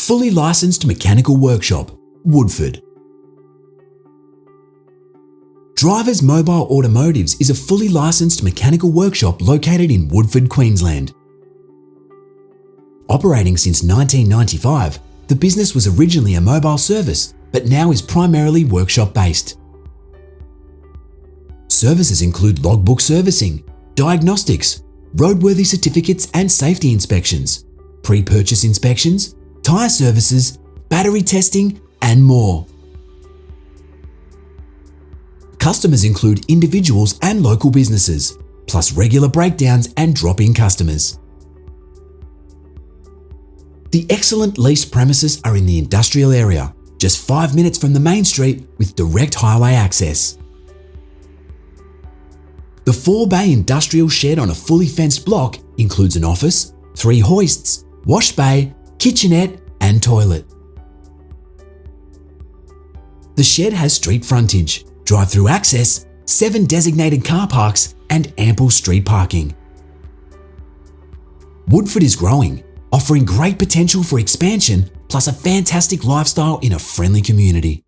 fully licensed mechanical workshop, Woodford. Drivers Mobile Automotives is a fully licensed mechanical workshop located in Woodford, Queensland. Operating since 1995, the business was originally a mobile service, but now is primarily workshop-based. Services include logbook servicing, diagnostics, roadworthy certificates and safety inspections, pre-purchase inspections, tyre services, battery testing, and more. Customers include individuals and local businesses, plus regular breakdowns and drop-in customers. The excellent leased premises are in the industrial area, just 5 minutes from the main street with direct highway access. The 4-bay industrial shed on a fully fenced block includes an office, 3 hoists, wash bay, kitchenette, and toilet. The shed has street frontage, drive-through access, 7 designated car parks, and ample street parking. Woodford is growing, offering great potential for expansion, plus a fantastic lifestyle in a friendly community.